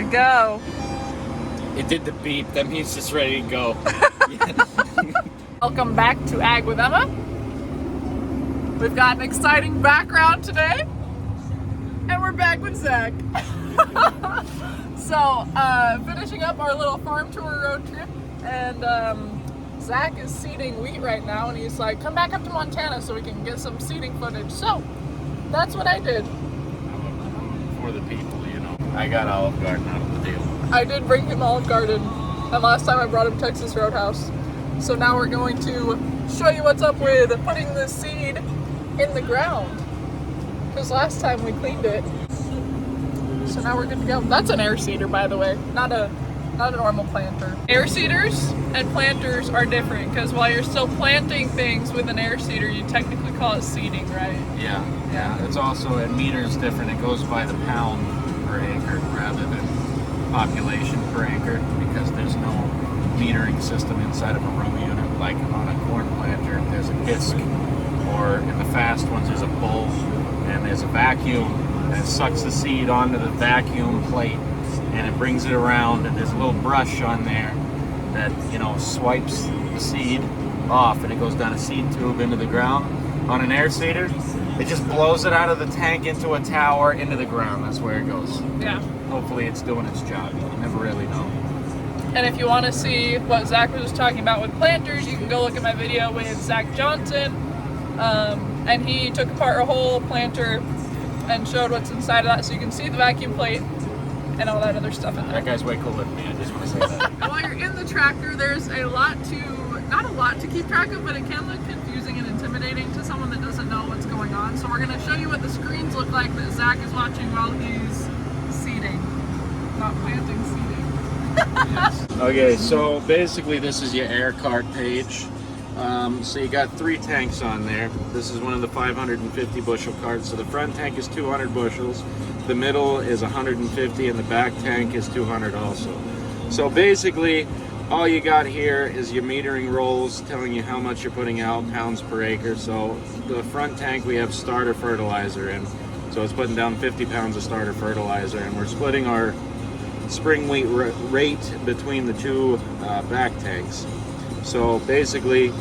go. It did the beep. That means it's ready to go. Welcome back to Ag with Emma. We've got an exciting background today. And we're back with Zach. So, finishing up our little farm tour road trip. And Zach is seeding wheat right now. And he's like, come back up to Montana so we can get some seeding footage. So, that's what I did. For the people, you know. I got Olive Garden out of the deal. I did bring him Olive Garden, and last time I brought him Texas Roadhouse. So now we're going to show you what's up with putting the seed in the ground. Because last time we cleaned it. So now we're good to go. That's an air seeder, by the way, not a normal planter. Air seeders and planters are different, because while you're still planting things with an air seeder, you technically call it seeding, right? Yeah. It's also, at meters different. It goes by the pound per acre rather than population per acre, because there's no metering system inside of a row unit. Like on a corn planter, there's a disc, or in the fast ones, there's a bowl, and there's a vacuum, and it sucks the seed onto the vacuum plate, and it brings it around, and there's a little brush on there that, you know, swipes the seed off, and it goes down a seed tube into the ground. On an air seeder, it just blows it out of the tank into a tower, into the ground. That's where it goes. Yeah. Hopefully it's doing its job. You never really know. And if you want to see what Zach was just talking about with planters, you can go look at my video with Zach Johnson. And he took apart a whole planter and showed what's inside of that, so you can see the vacuum plate and all that other stuff in there. That guy's way cooler than me, I just want to say that. While you're in the tractor, there's not a lot to keep track of, but it can look confusing and intimidating to someone that doesn't know what's going on. So we're going to show you what the screens look like that Zach is watching while he's seeding. Not planting, seeding. Yes. Okay, so basically this is your air cart page. So you got 3 tanks on there. This is one of the 550 bushel carts. So the front tank is 200 bushels, the middle is 150, and the back tank is 200 also. So basically, all you got here is your metering rolls telling you how much you're putting out, pounds per acre. So the front tank, we have starter fertilizer in. So it's putting down 50 pounds of starter fertilizer, and we're splitting our spring wheat rate between the 2 back tanks. So basically,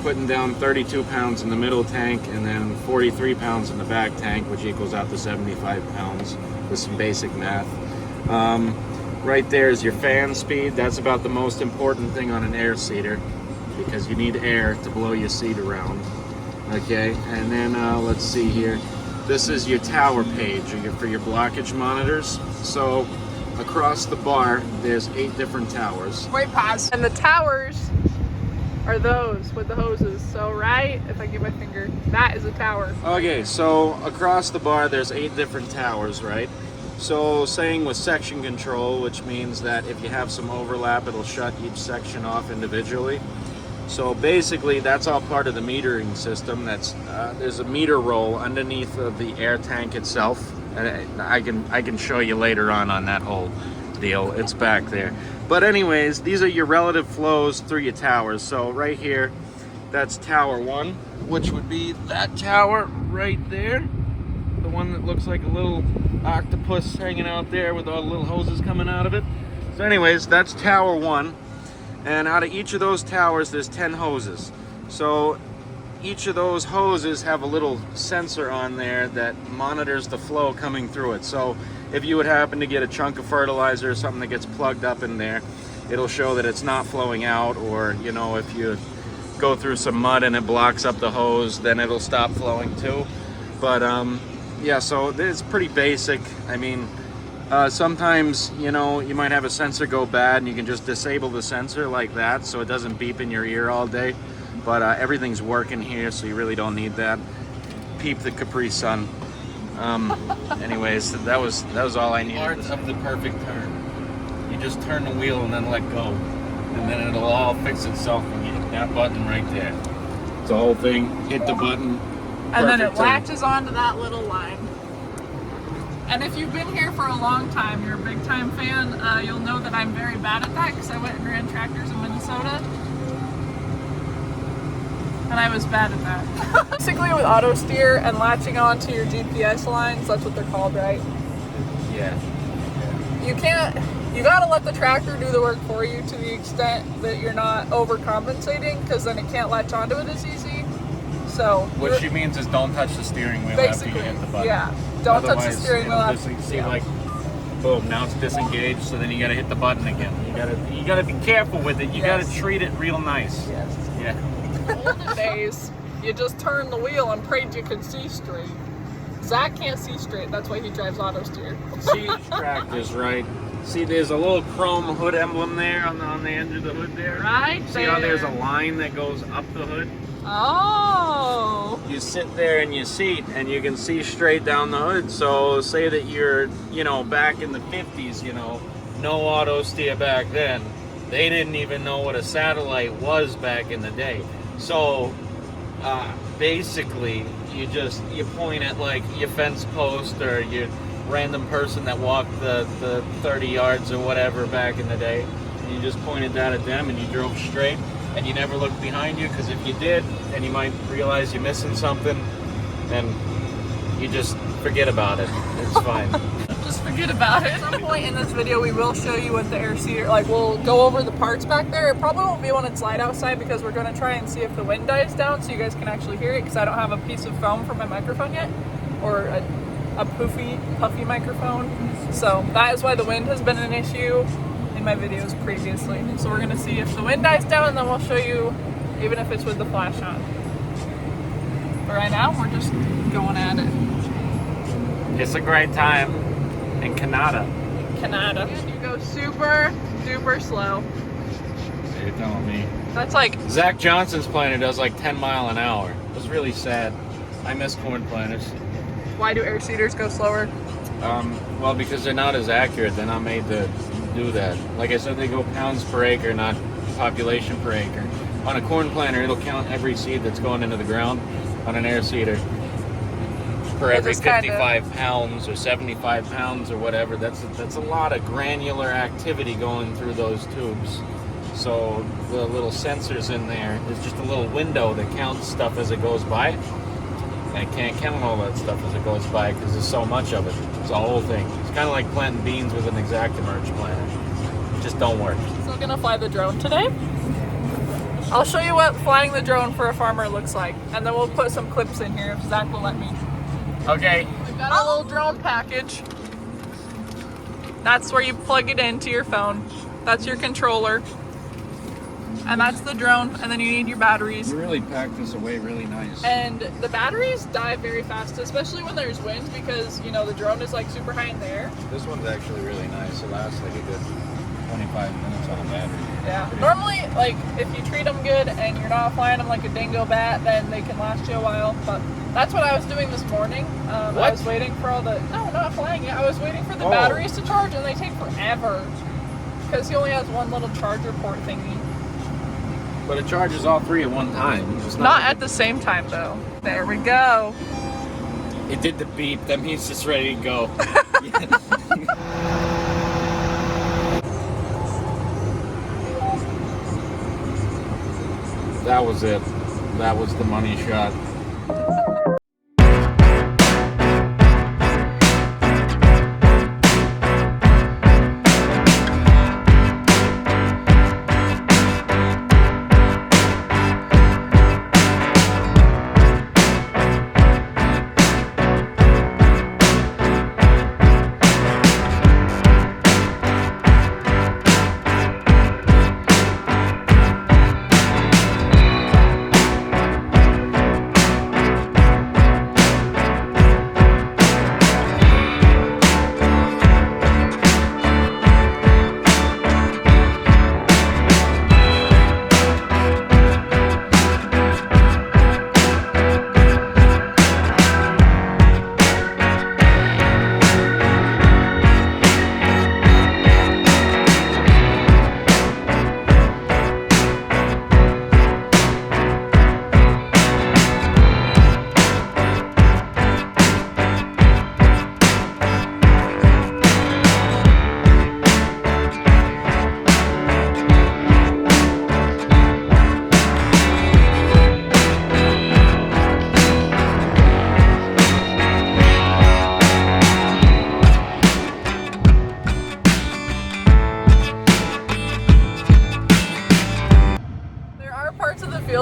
putting down 32 pounds in the middle tank and then 43 pounds in the back tank, which equals out to 75 pounds with some basic math. Right there is your fan speed. That's about the most important thing on an air seeder, because you need air to blow your seed around. Okay, and then let's see here. This is your tower page for your blockage monitors. So across the bar, there's 8 different towers. Wait, pause. And the towers are those with the hoses. So right, if I give my finger, that is a tower. Okay, so across the bar, there's 8 different towers, right? So saying with section control, which means that if you have some overlap, it'll shut each section off individually. So basically, that's all part of the metering system. There's a meter roll underneath of the air tank itself, and I can show you later on that whole deal. It's back there. But anyways, these are your relative flows through your towers. So right here, that's tower 1, which would be that tower right there, the one that looks like a little octopus hanging out there with all the little hoses coming out of it. So anyways, that's tower 1. And out of each of those towers, there's 10 hoses. So each of those hoses have a little sensor on there that monitors the flow coming through it. So if you would happen to get a chunk of fertilizer or something that gets plugged up in there, it'll show that it's not flowing out. Or, you know, if you go through some mud and it blocks up the hose, then it'll stop flowing too. But yeah, so it's pretty basic. I mean, sometimes, you know, you might have a sensor go bad and you can just disable the sensor like that so it doesn't beep in your ear all day. But everything's working here, so you really don't need that. Peep the Capri Sun. Anyways, that was all I needed. Part of the perfect turn. You just turn the wheel and then let go, and then it'll all fix itself when you hit that button right there. It's the whole thing. Hit the button. And then it latches onto that little line. And if you've been here for a long time, you're a big time fan, you'll know that I'm very bad at that, because I went and ran tractors in Minnesota. And I was bad at that. Basically with auto steer and latching onto your GPS lines, that's what they're called, right? Yeah. you gotta let the tractor do the work for you to the extent that you're not overcompensating, because then it can't latch onto it as easy. So what she means is don't touch the steering wheel after you hit the button. Yeah, don't touch the Otherwise, steering wheel it'll after. see, like, boom, now it's disengaged, so then you gotta hit the button again. You gotta be careful with it. You Yes. gotta treat it real nice. Yes. Yeah. Olden days, you just turn the wheel and prayed you could see straight. Zach can't see straight, that's why he drives auto steer. See tractors, right? See, there's a little chrome hood emblem there on the end of the hood there. Right See how there's a line that goes up the hood? Oh. You sit there in your seat and you can see straight down the hood. So say that you're, back in the 50s, no auto steer back then. They didn't even know what a satellite was back in the day. So basically you point at like your fence post or your random person that walked the 30 yards or whatever back in the day, and you just pointed that at them and you drove straight, and you never looked behind you, because if you did, then you might realize you're missing something, and you just forget about it. It's fine. Just forget about it. At some point in this video, we will show you what the air seeder, we'll go over the parts back there. It probably won't be when it's light outside, because we're going to try and see if the wind dies down so you guys can actually hear it, because I don't have a piece of foam for my microphone yet, or a puffy microphone. So that is why the wind has been an issue in my videos previously. So we're going to see if the wind dies down, and then we'll show you even if it's with the flash on. But right now, we're just going at it. It's a great time in Canada. You go super duper slow. You're telling me. That's like, Zach Johnson's planter does like 10 mile an hour. It was really sad. I miss corn planters. why do air seeders go slower? Well, because they're not as accurate. They're not made to do that. Like I said, they go pounds per acre, not population per acre. On a corn planter, it'll count every seed that's going into the ground. On an air seeder, for every 55 pounds or 75 pounds or whatever, that's a lot of granular activity going through those tubes. So the little sensors in there, there's just a little window that counts stuff as it goes by. And it can't count all that stuff as it goes by because there's so much of it. It's a whole thing. It's kind of like planting beans with an Exactamerge planter. It just don't work. So we're gonna fly the drone today. I'll show you what flying the drone for a farmer looks like, and then we'll put some clips in here if Zach will let me. Okay. We've got our little drone package. That's where you plug it into your phone. That's your controller. And that's the drone, and then you need your batteries. You really packed this away really nice. And the batteries die very fast, especially when there's wind, because, you know, the drone is like super high in the air. This one's actually really nice. It lasts like a good 25 minutes on a battery. Yeah. Normally, like, if you treat them good and you're not flying them like a dingo bat, then they can last you a while. But that's what I was doing this morning. I was waiting for all the... No, not flying it. I was waiting for the batteries to charge, and they take forever. Because he only has one little charger port thingy. But it charges all three at one time. It's Not at the same time, though. There we go. It did the beep. That means it's ready to go. That was it. That was the money shot.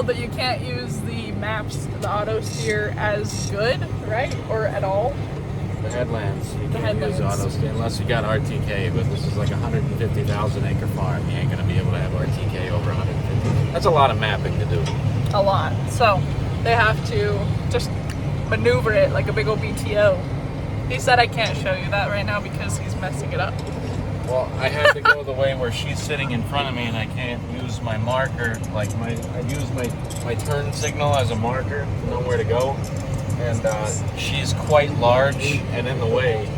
that you can't use the maps, the auto steer as good, right? Or at all. The headlands, you The can't use headlands. auto steer unless you got RTK, but this is like a 150,000 acre farm. You ain't gonna be able to have RTK over 150. That's a lot of mapping to do. A lot. So they have to just maneuver it like a big old BTO. He said I can't show you that right now because he's messing it up. Well, I had to go the way where she's sitting in front of me, and I can't use my marker. Like I use my turn signal as a marker to know where to go. And she's quite large and in the way,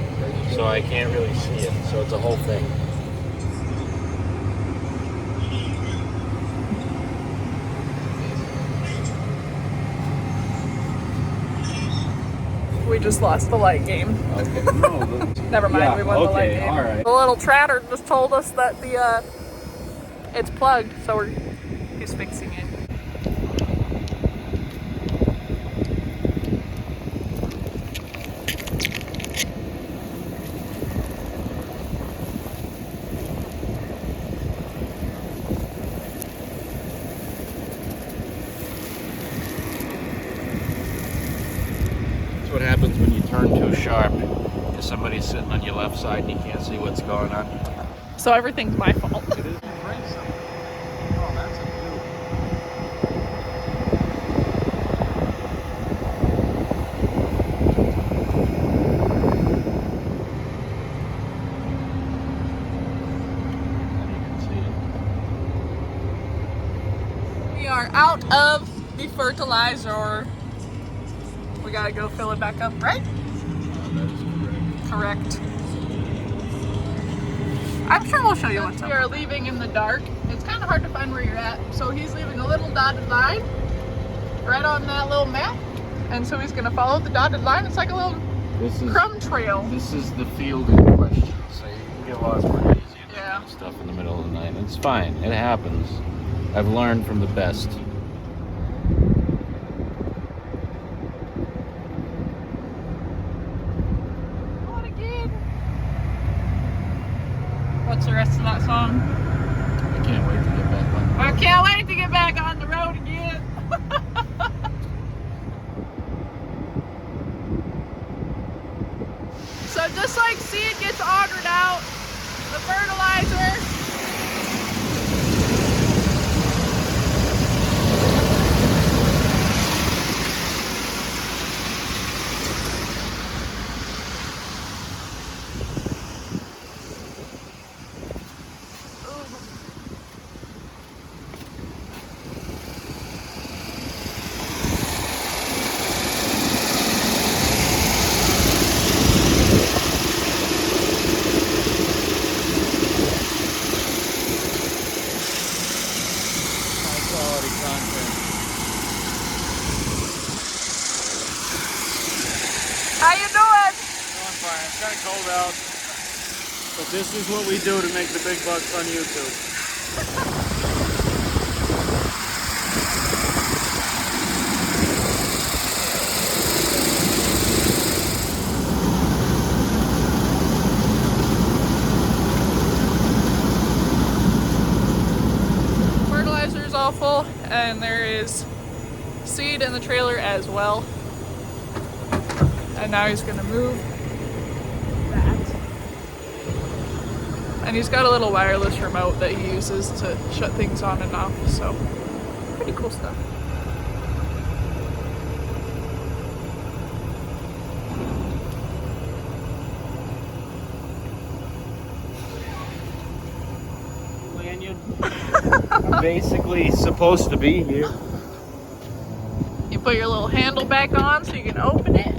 so I can't really see it. So it's a whole thing. We just lost the light game. Okay. Never mind, we won the light game. All right. The little tratter just told us that the it's plugged, so he's fixing it. That's what happens when you turn too sharp. If somebody's sitting on your left side and you can't see what's going on. So everything's my fault. It is. Oh, that's a We are out of the fertilizer. We gotta go fill it back up, right? that is Correct. I'm sure we'll show you once we are leaving in the dark. It's kind of hard to find where you're at. So he's leaving a little dotted line right on that little map. And so he's gonna follow the dotted line. It's like a little crumb trail. This is the field in question, so you can get lost pretty easy and Yeah. stuff in the middle of the night. It's fine. It happens. I've learned from the best. What again? What's the rest of that song? I can't wait to get back on. I can't wait to get back on the road again. So just like seed gets augered out, the fertilizer. Quality content. How you doing? Doing fine. It's kind of cold out, but this is what we do to make the big bucks on YouTube. Fertilizer is all full, and there is seed in the trailer as well. And now he's gonna move that. And he's got a little wireless remote that he uses to shut things on and off, so pretty cool stuff. I'm basically supposed to be here. You put your little handle back on so you can open it.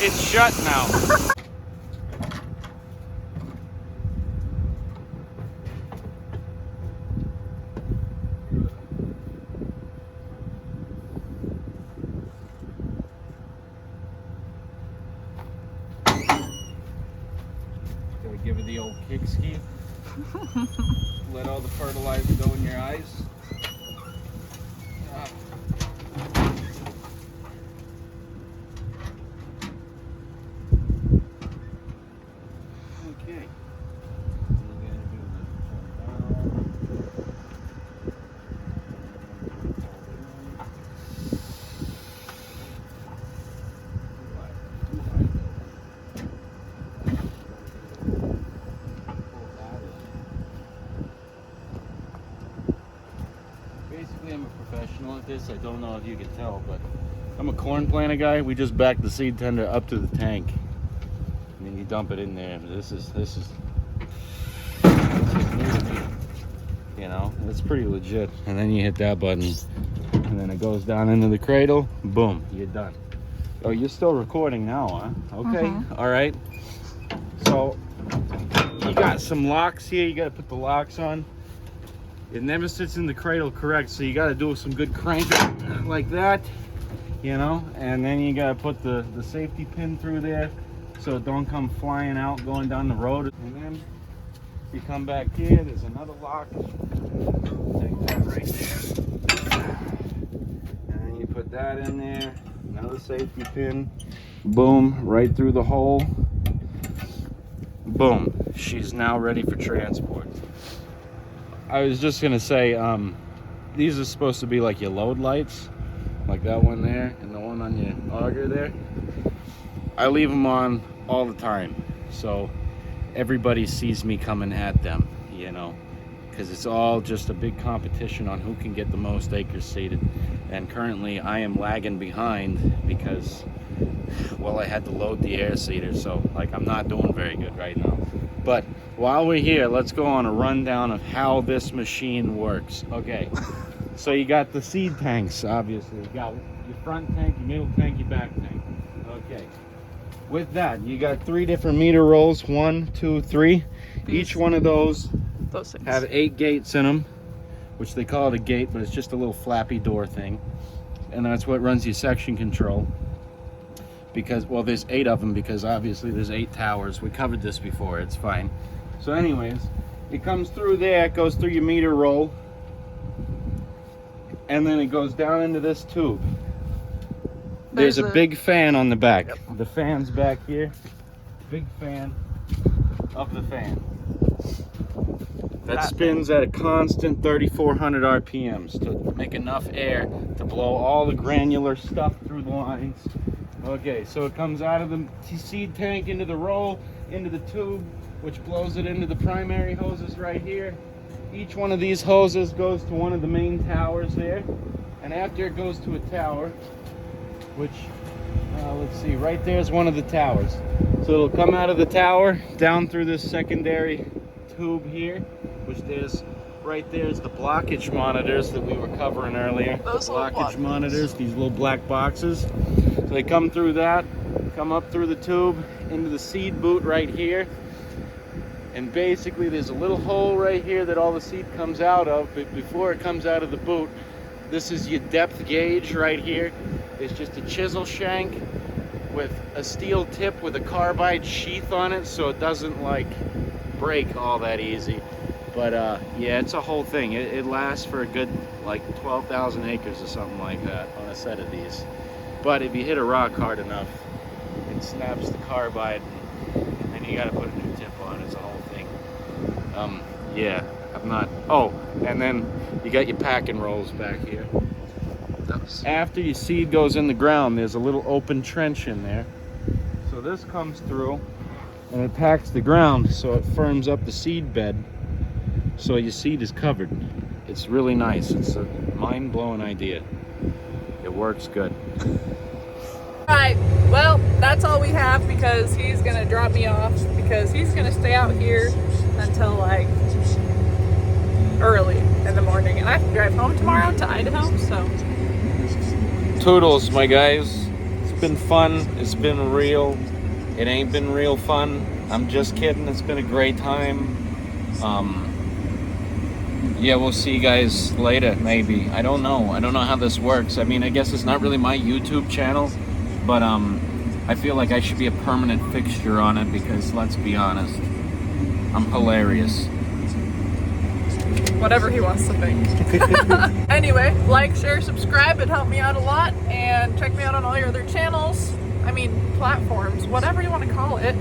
It's shut now. Gotta give it the old kick ski. Let all the fertilizer go in your eyes. Okay. Basically, I'm a professional at this. I don't know if you can tell, but I'm a corn planter guy. We just back the seed tender up to the tank, and then you dump it in there. This is you know, it's pretty legit. And then you hit that button, and then it goes down into the cradle. Boom, you're done. Oh, you're still recording now, huh? Okay, all right. So you got some locks here. You got to put the locks on. It never sits in the cradle correct, so you got to do some good cranking like that, you know, and then you got to put the safety pin through there so it don't come flying out going down the road. And then you come back here, there's another lock. Take that right there. And then you put that in there, another safety pin. Boom, right through the hole. Boom, she's now ready for transport. I was just gonna say, these are supposed to be like your load lights, like that one there and the one on your auger there. I leave them on all the time, so everybody sees me coming at them, you know, because it's all just a big competition on who can get the most acres seeded. And currently I am lagging behind because, well, I had to load the air seeder, so like I'm not doing very good right now. But while we're here, let's go on a rundown of how this machine works. Okay, so you got the seed tanks, obviously. You got your front tank, your middle tank, your back tank. Okay, with that, you got 3 different meter rolls, 1, 2, 3. Each one of those things have 8 gates in them, which they call it a gate, but it's just a little flappy door thing. And that's what runs your section control. Because, well, there's 8 of them because obviously there's 8 towers. We covered this before, it's fine. So anyways, it comes through there, it goes through your meter roll, and then it goes down into this tube. There's a big fan on the back. Yep. The fan's back here. Big fan of the fan. That spins at a constant 3,400 RPMs to make enough air to blow all the granular stuff through the lines. Okay, so it comes out of the seed tank into the roll, into the tube, which blows it into the primary hoses right here. Each one of these hoses goes to one of the main towers there. And after it goes to a tower, which, let's see, right there's one of the towers. So it'll come out of the tower, down through this secondary tube here, which there's, right there's the blockage monitors that we were covering earlier. Those blockage monitors, these little black boxes. So they come through that, come up through the tube, into the seed boot right here. And basically there's a little hole right here that all the seed comes out of, but before it comes out of the boot, this is your depth gauge right here. It's just a chisel shank with a steel tip with a carbide sheath on it so it doesn't like break all that easy. But yeah, it's a whole thing. It lasts for a good like 12,000 acres or something like that on a set of these. But if you hit a rock hard enough, it snaps the carbide, and then you got to put a new tip on. It's a whole thing. Yeah, I'm not. Oh, and then you got your packing rolls back here. After your seed goes in the ground, there's a little open trench in there. So this comes through, and it packs the ground, so it firms up the seed bed, so your seed is covered. It's really nice. It's a mind-blowing idea. It works good. Alright, well, that's all we have because he's gonna drop me off because he's gonna stay out here until like early in the morning, and I have to drive home tomorrow to Idaho, so. Toodles, my guys. It's been fun. It's been real. It ain't been real fun. I'm just kidding. It's been a great time. Yeah, we'll see you guys later, maybe. I don't know how this works. I mean, I guess it's not really my YouTube channel, but I feel like I should be a permanent fixture on it because, let's be honest, I'm hilarious. Whatever he wants to think. Anyway, like, share, subscribe. It helped me out a lot. And check me out on all your other channels. I mean, platforms, whatever you want to call it.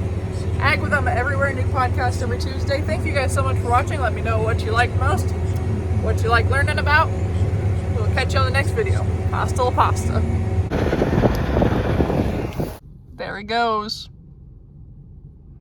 Ag with them everywhere. New podcast every Tuesday. Thank you guys so much for watching. Let me know what you like most, what you like learning about. We'll catch you on the next video. Hasta la pasta. There he goes.